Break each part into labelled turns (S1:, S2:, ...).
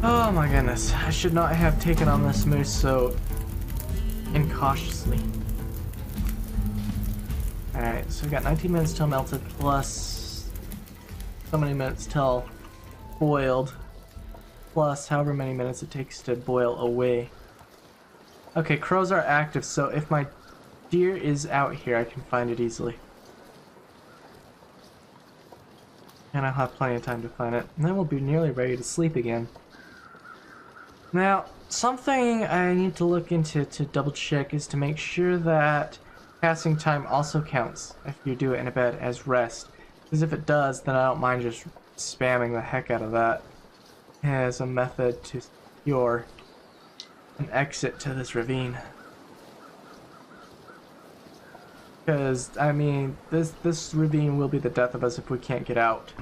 S1: Oh my goodness, I should not have taken on this moose so incautiously. Alright, so we got 19 minutes till melted plus so many minutes till boiled plus however many minutes it takes to boil away. Okay, crows are active, so if my deer is out here I can find it easily. And I'll have plenty of time to find it. And then we'll be nearly ready to sleep again. Now, something I need to look into to double check is to make sure that passing time also counts if you do it in a bed as rest. Because if it does, then I don't mind just spamming the heck out of that as a method to secure an exit to this ravine. Because, I mean, this ravine will be the death of us if we can't get out.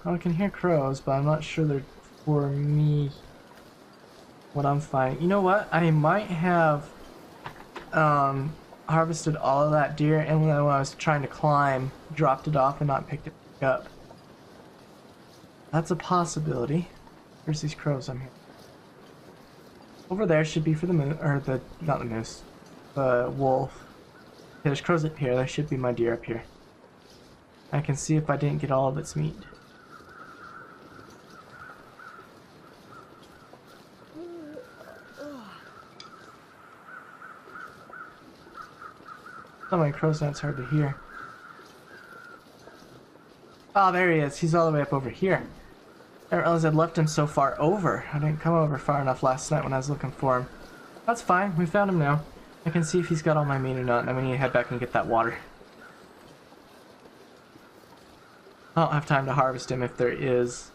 S1: Well, I can hear crows, but I'm not sure they're for me. What I'm finding. You know what? I might have harvested all of that deer, and then when I was trying to climb, dropped it off and not picked it back up. That's a possibility. Where's these crows I'm here? Over there should be for the moose, or the, not the moose, the wolf. Okay, there's crows up here. There should be my deer up here. I can see if I didn't get all of its meat. So many crows now it's hard to hear. Oh, there he is. He's all the way up over here. I didn't realize I'd left him so far over. I didn't come over far enough last night when I was looking for him. That's fine. We found him now. I can see if he's got all my meat or not, and then we need to head back and get that water. I don't have time to harvest him if there is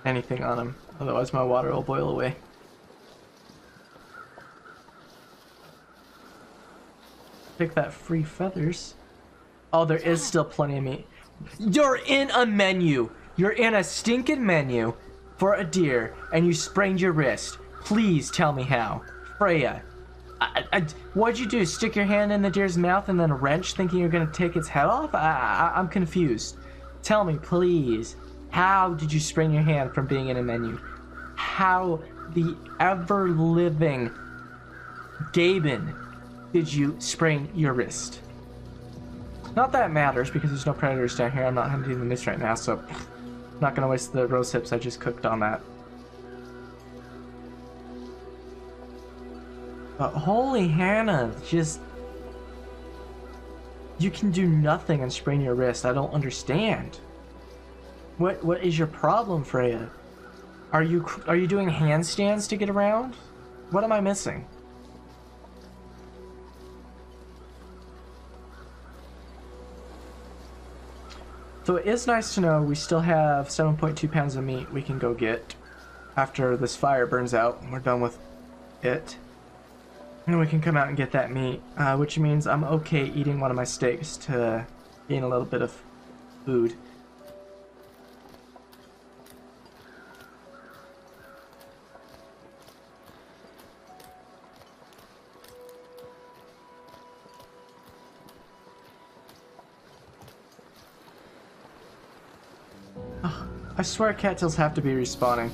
S1: anything on him. Otherwise my water will boil away. Pick that free feathers. Oh, there is still plenty of meat. You're in a menu. You're in a stinking menu for a deer, and you sprained your wrist. Please tell me how. Freya, what'd you do? Stick your hand in the deer's mouth and then wrench thinking you're gonna take its head off? I'm confused. Tell me, please. How did you sprain your hand from being in a menu? How the ever-living Gaben did you sprain your wrist? Not that it matters because there's no predators down here. I'm not hunting the moose right now, so I'm not gonna waste the rose hips I just cooked on that. But holy Hannah, just... You can do nothing and sprain your wrist. I don't understand. What is your problem, Freya? Are you doing handstands to get around? What am I missing? So it is nice to know we still have 7.2 pounds of meat we can go get after this fire burns out and we're done with it. And we can come out and get that meat, which means I'm okay eating one of my steaks to gain a little bit of food. I swear cattails have to be respawning.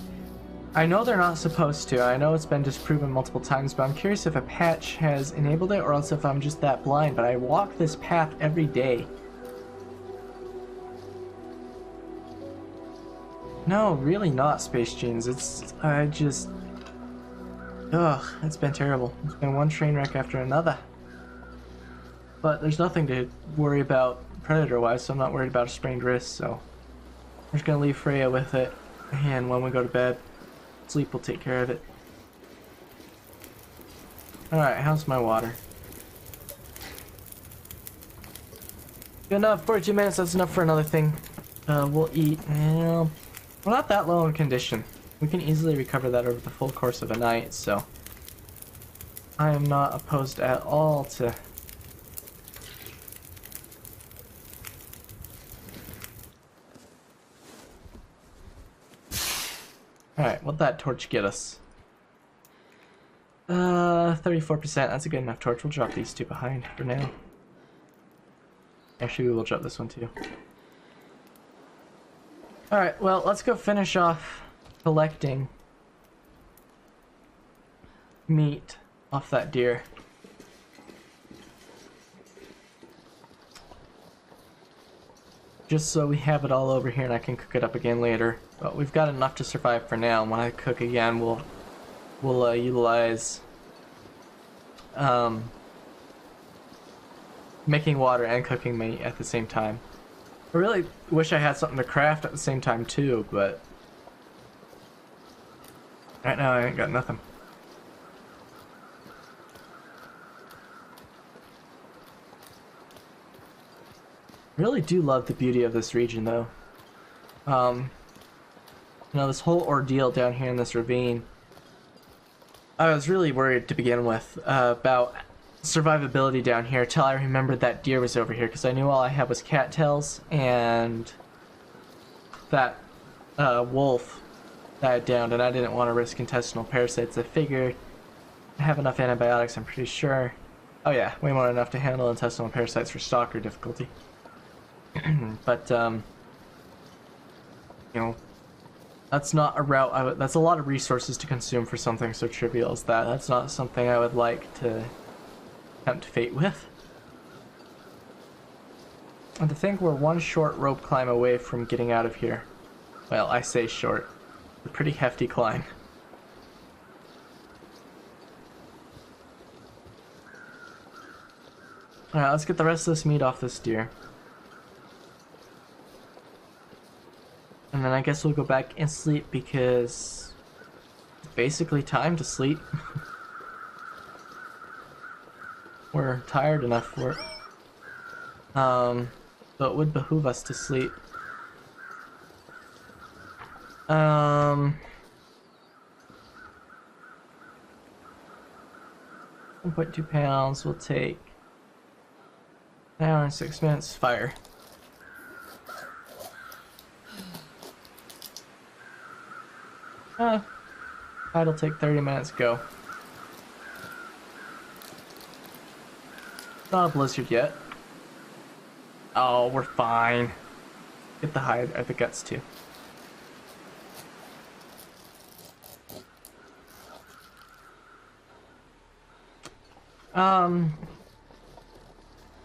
S1: I know they're not supposed to. I know it's been disproven multiple times, but I'm curious if a patch has enabled it or else if I'm just that blind, but I walk this path every day. No, really not, Space Jeans. It's it's been terrible. It's been one train wreck after another. But there's nothing to worry about predator-wise, so I'm not worried about a sprained wrist, so... I'm just gonna leave Freya with it, and when we go to bed, sleep will take care of it. Alright, how's my water? Good enough, 42 minutes, that's enough for another thing. We'll eat, well, we're not that low in condition. We can easily recover that over the full course of a night, so... I am not opposed at all to... Alright, what'd that torch get us? 34%, that's a good enough torch. We'll drop these two behind for now. Actually, we will drop this one too. Alright, well, let's go finish off collecting meat off that deer. Just so we have it all over here and I can cook it up again later. But we've got enough to survive for now. And when I cook again, we'll utilize making water and cooking meat at the same time. I really wish I had something to craft at the same time too, but right now I ain't got nothing. Really do love the beauty of this region though. You know, this whole ordeal down here in this ravine, I was really worried to begin with about survivability down here till I remembered that deer was over here, because I knew all I had was cattails and that wolf that I downed, and I didn't want to risk intestinal parasites. I figured I have enough antibiotics, I'm pretty sure. Oh yeah, way more than enough to handle intestinal parasites for Stalker difficulty. But you know, that's not a route that's a lot of resources to consume for something so trivial as that. That's not something I would like to tempt fate with. And to think we're one short rope climb away from getting out of here. Well, I say short. It's a pretty hefty climb. Alright, let's get the rest of this meat off this deer. And then I guess we'll go back and sleep, because it's basically time to sleep. We're tired enough for it. So it would behoove us to sleep. 1.2 pounds will take an hour and 6 minutes. Fire. That'll take 30 minutes. Go. Not a blizzard yet. Oh, we're fine. Get the hide, or the guts too.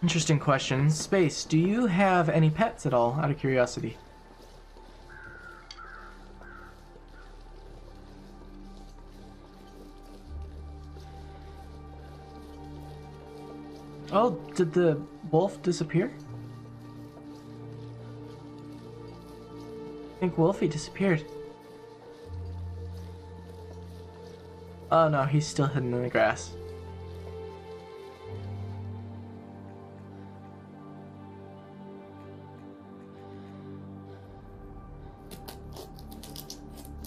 S1: Interesting question. Space, do you have any pets at all, out of curiosity? Oh, did the wolf disappear? I think Wolfie disappeared. Oh no, he's still hidden in the grass.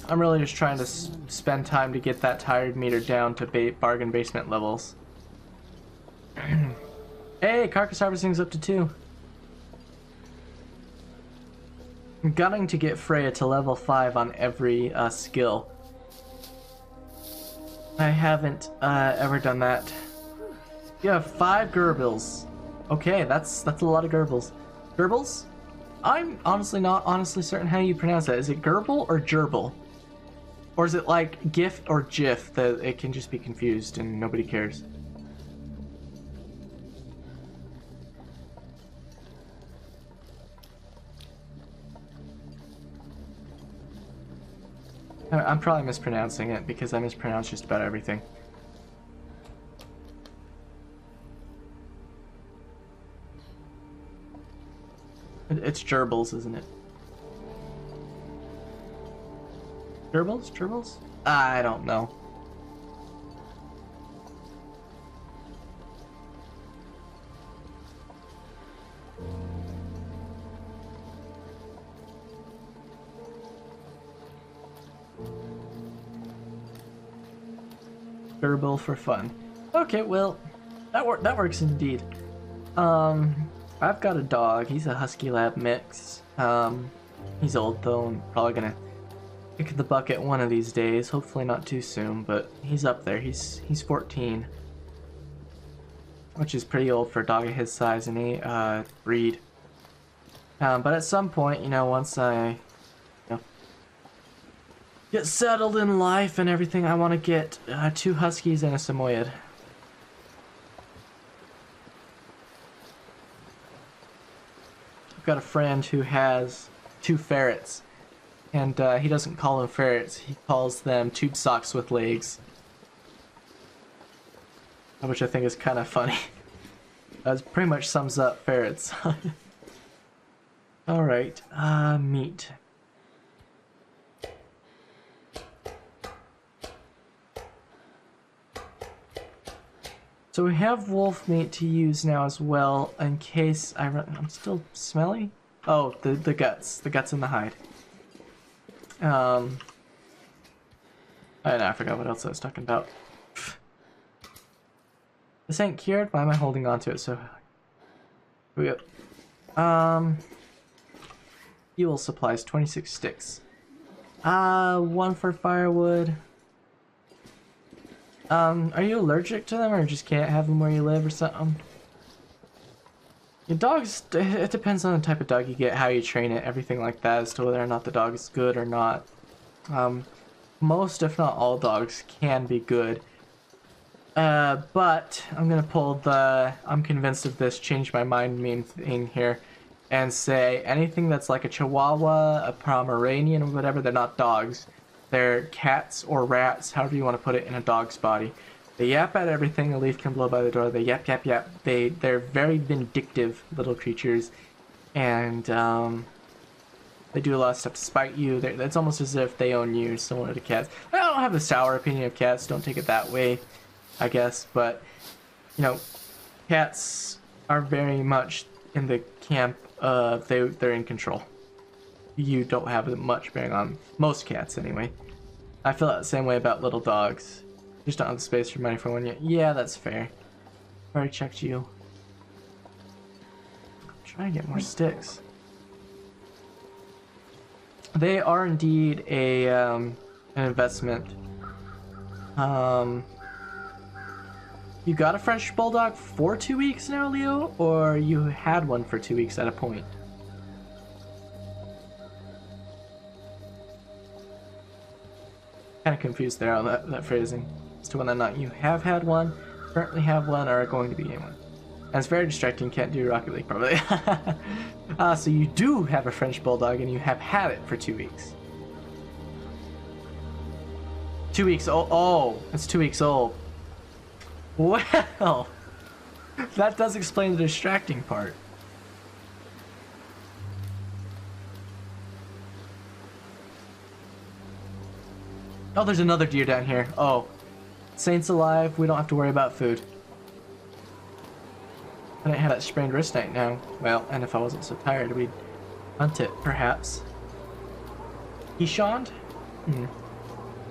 S1: I'm really just trying to spend time to get that tired meter down to bargain basement levels. Hey, carcass harvesting's up to 2. I'm gunning to get Freya to level 5 on every skill. I haven't ever done that. You have 5 Gerbils. Okay, that's a lot of Gerbils. Gerbils? I'm honestly not certain how you pronounce that. Is it Gerbil or Gerbil? Or is it like GIF or GIF that it can just be confused and nobody cares? I'm probably mispronouncing it because I mispronounce just about everything. It's gerbils, isn't it? Gerbils? Gerbils? I don't know. Gerbil for fun. Okay, well, that works indeed. I've got a dog. He's a Husky Lab mix. He's old though, and probably gonna kick the bucket one of these days. Hopefully not too soon, but he's up there. He's 14. which is pretty old for a dog of his size and breed. But at some point, you know, once I get settled in life and everything, I want to get 2 huskies and a Samoyed. I've got a friend who has 2 ferrets, and he doesn't call them ferrets, he calls them tube socks with legs. Which I think is kind of funny. That pretty much sums up ferrets. Alright, meat. So we have wolf meat to use now as well, in case I'm still smelly? Oh, the guts in the hide. I forgot what else I was talking about. This ain't cured, why am I holding on to it? So, here we go. Fuel supplies, 26 sticks. 1 for firewood. Are you allergic to them or just can't have them where you live or something? Your dogs, it depends on the type of dog you get, how you train it, everything like that, as to whether or not the dog is good or not. Most, if not all dogs can be good. But I'm gonna pull the I'm convinced of this, change my mind mean thing here, and say anything that's like a Chihuahua, a Pomeranian, or whatever, they're not dogs. They're cats or rats, however you want to put it, in a dog's body. They yap at everything a leaf can blow by the door. They yap, yap, yap. They're very vindictive little creatures, and they do a lot of stuff to spite you. It's almost as if they own you, similar to cats. I don't have a sour opinion of cats. Don't take it that way, I guess. But you know, cats are very much in the camp of they're in control. You don't have much bearing on most cats, anyway. I feel that same way about little dogs. You just don't have the space or money for one yet. Yeah, that's fair. Already checked you. Try and get more sticks. They are indeed an investment. You got a French Bulldog for 2 weeks now, Leo? Or you had one for 2 weeks at a point? Kind of confused there on that phrasing as to whether or not you have had one, currently have one, or are going to be getting one. And it's very distracting, can't do Rocket League probably. So you do have a French Bulldog and you have had it for 2 weeks. 2 weeks old. Oh, it's 2 weeks old. Well, that does explain the distracting part. Oh, there's another deer down here. Oh, Saint's alive. We don't have to worry about food. I didn't have that sprained wrist right now. Well, and if I wasn't so tired, we'd hunt it, perhaps. Keeshond?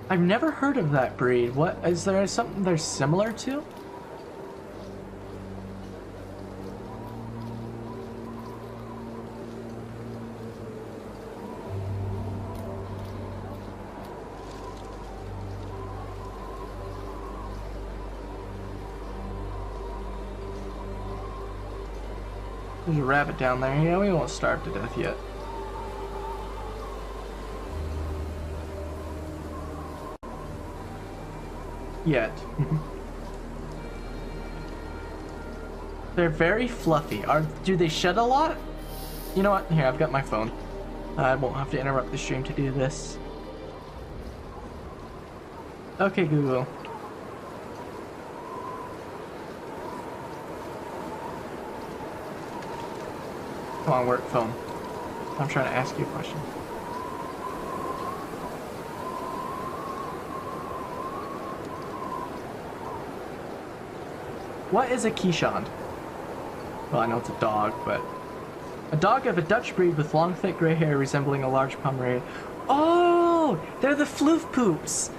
S1: I've never heard of that breed. What is there? Something they're similar to? There's a rabbit down there. Yeah, we won't starve to death yet. They're very fluffy. Do they shed a lot? You know what? Here, I've got my phone. I won't have to interrupt the stream to do this. Okay, Google. Come on, work phone. I'm trying to ask you a question. What is a Keeshond? Well, I know it's a dog, but... A dog of a Dutch breed with long, thick gray hair resembling a large Pomeranian. Oh! They're the floof poops!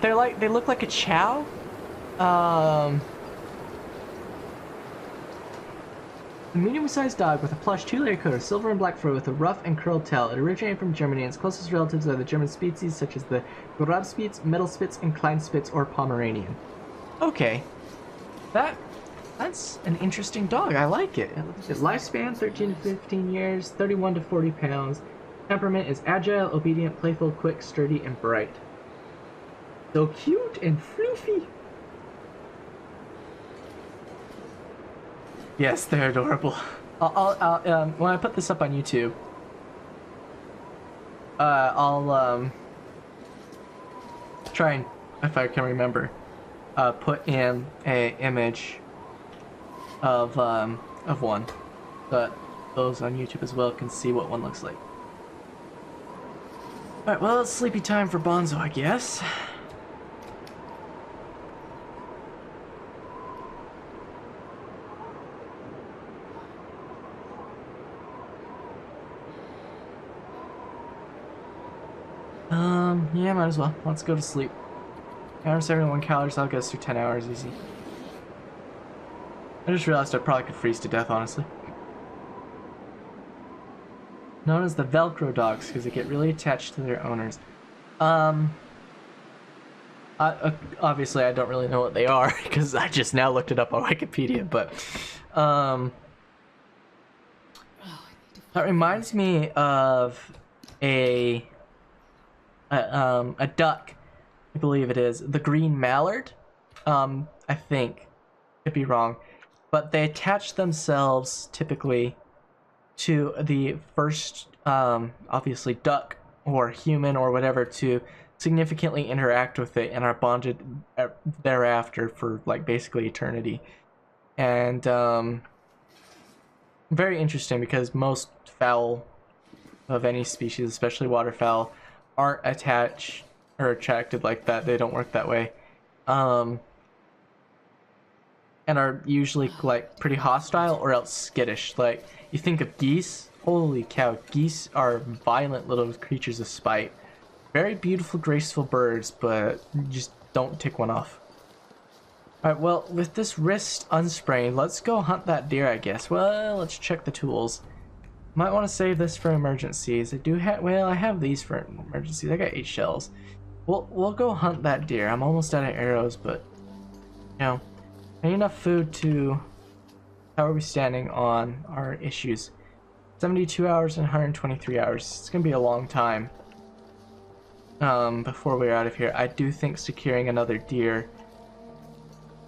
S1: They look like a chow? A medium-sized dog with a plush two-layer coat of silver and black fur with a rough and curled tail. It originated from Germany, and its closest relatives are the German species such as the Grabspitz, Mittelspitz, and Kleinspitz or Pomeranian. Okay. That That's an interesting dog. I like it. His lifespan 13 to 15 years, 31 to 40 pounds. Temperament is agile, obedient, playful, quick, sturdy, and bright. So cute and fluffy. Yes, they're adorable. I'll when I put this up on YouTube, I'll try and, if I can remember, put in a image of one, but those on YouTube as well can see what one looks like. All right, well, it's sleepy time for Bonzo, I guess. Yeah, might as well. Let's go to sleep. Hour 71 calories, that'll get us through 10 hours easy. I just realized I probably could freeze to death, honestly. Known as the Velcro dogs, because they get really attached to their owners. Obviously, I don't really know what they are, because I just now looked it up on Wikipedia, but... that reminds me of a duck, I believe it is, the green mallard. I think, could be wrong, but they attach themselves typically to the first, obviously duck or human or whatever, to significantly interact with it and are bonded thereafter for like basically eternity. And very interesting, because most fowl of any species, especially waterfowl, aren't attached or attracted like that. They don't work that way, and are usually like pretty hostile or else skittish. Like, you think of geese, holy cow, geese are violent little creatures of spite. Very beautiful, graceful birds, but just don't tick one off. Alright, well, with this wrist unsprained, let's go hunt that deer, I guess. Well, let's check the tools. Might want to save this for emergencies. I do have, well, I have these for emergencies. I got 8 shells. We'll go hunt that deer. I'm almost out of arrows, but, you know, I need enough food to... How are we standing on our issues? 72 hours and 123 hours. It's going to be a long time before we're out of here. I do think securing another deer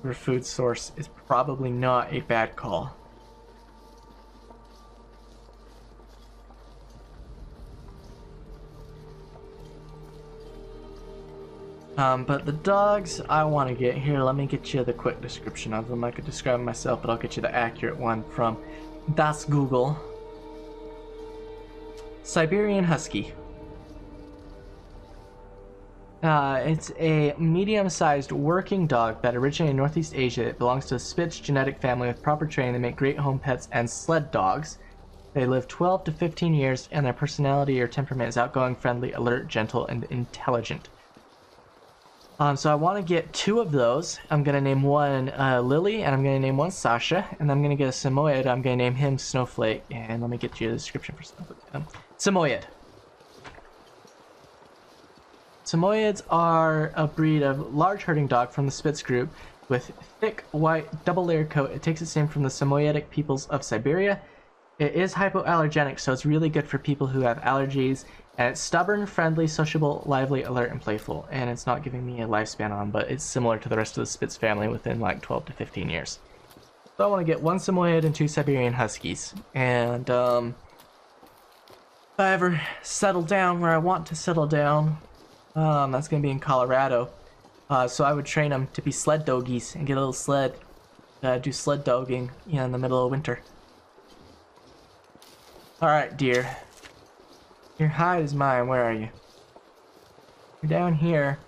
S1: for a food source is probably not a bad call. But the dogs I want to get here, let me get you the quick description of them. I could describe them myself, but I'll get you the accurate one from Das Google. Siberian Husky. It's a medium-sized working dog that originated in Northeast Asia. It belongs to the Spitz genetic family. With proper training, they make great home pets and sled dogs. They live 12 to 15 years, and their personality or temperament is outgoing, friendly, alert, gentle, and intelligent. So I want to get 2 of those. I'm going to name one Lily, and I'm going to name one Sasha, and I'm going to get a Samoyed. I'm going to name him Snowflake, and let me get you the description for Snowflake. Samoyed. Samoyeds are a breed of large herding dog from the Spitz group with thick, white, double-layered coat. It takes its name from the Samoyedic peoples of Siberia. It is hypoallergenic, so it's really good for people who have allergies. And it's stubborn, friendly, sociable, lively, alert, and playful. And it's not giving me a lifespan on, but it's similar to the rest of the Spitz family within like 12 to 15 years. So I want to get 1 Samoyed and 2 Siberian Huskies. And if I ever settle down where I want to settle down, that's going to be in Colorado. So I would train them to be sled doggies and get a little sled, do sled dogging, you know, in the middle of winter. Alright, dear. Your hide is mine. Where are you? You're down here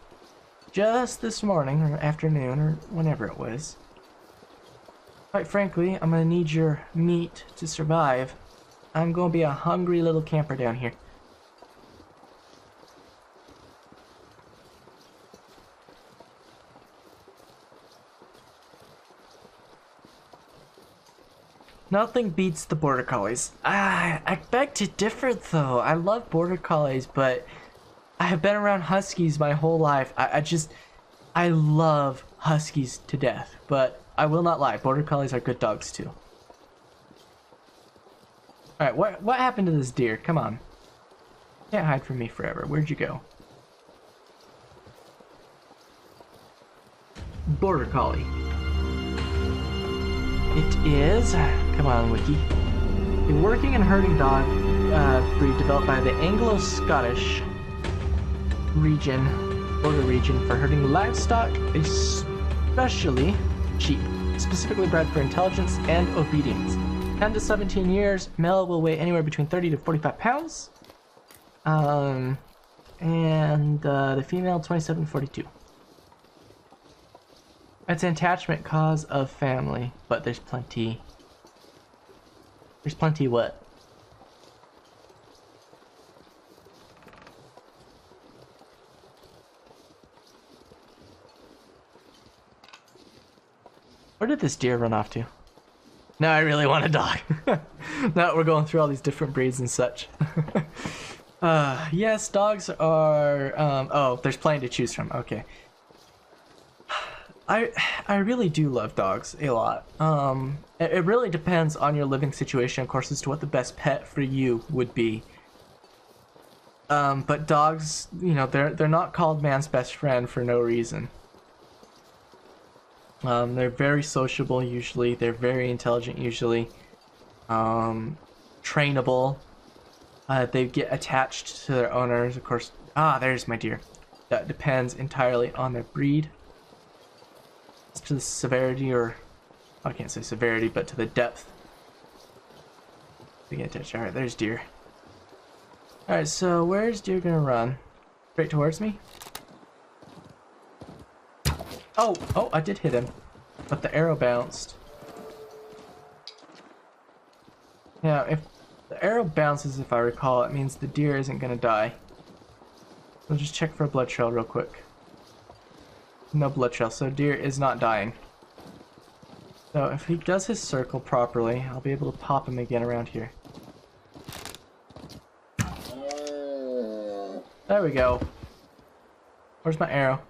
S1: just this morning or afternoon or whenever it was. Quite frankly, I'm gonna need your meat to survive. I'm gonna be a hungry little camper down here. Nothing beats the border collies. I beg to differ though. I love border collies, but I have been around huskies my whole life. I love huskies to death, but I will not lie, border collies are good dogs too. Alright, what happened to this deer? Come on. Can't hide from me forever. Where'd you go? Border collie. It is, come on wiki, a working and herding dog breed developed by the Anglo-Scottish border region for herding livestock, especially sheep, specifically bred for intelligence and obedience. 10 to 17 years, male will weigh anywhere between 30 to 45 pounds, and the female 27 to 42. It's an attachment cause of family, but there's plenty. There's plenty what? Where did this deer run off to? Now I really want a dog. Now we're going through all these different breeds and such. Yes, dogs are, oh, there's plenty to choose from, okay. I really do love dogs a lot. It really depends on your living situation, of course, as to what the best pet for you would be. But dogs, you know, they're not called man's best friend for no reason. They're very sociable usually. They're very intelligent usually. Trainable. They get attached to their owners, of course. Ah, there's my deer. That depends entirely on their breed. As to the severity, or I can't say severity, but to the depth. We get attached. Alright, there's deer. Alright, so where's deer gonna run? Straight towards me? Oh, I did hit him, but the arrow bounced. Now, if the arrow bounces, if I recall, it means the deer isn't gonna die. We'll just check for a blood trail real quick. No blood trail, so deer is not dying. So if he does his circle properly, I'll be able to pop him again around here. There we go. Where's my arrow?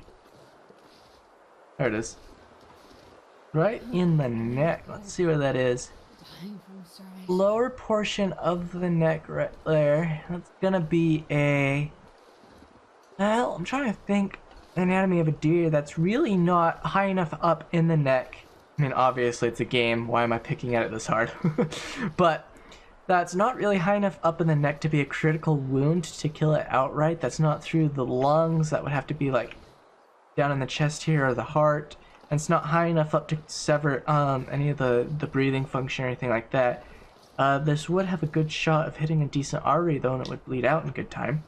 S1: There it is. Right in the neck. Let's see where that is. Lower portion of the neck right there. That's gonna be a... Well, I'm trying to think the anatomy of a deer that's really not high enough up in the neck. I mean, obviously it's a game. Why am I picking at it this hard? But that's not really high enough up in the neck to be a critical wound to kill it outright. That's not through the lungs. That would have to be like down in the chest here or the heart. And it's not high enough up to sever any of the breathing function or anything like that. This would have a good shot of hitting a decent artery though, and it would bleed out in good time.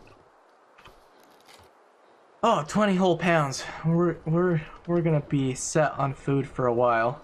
S1: Oh, 20 whole pounds. We're gonna be set on food for a while.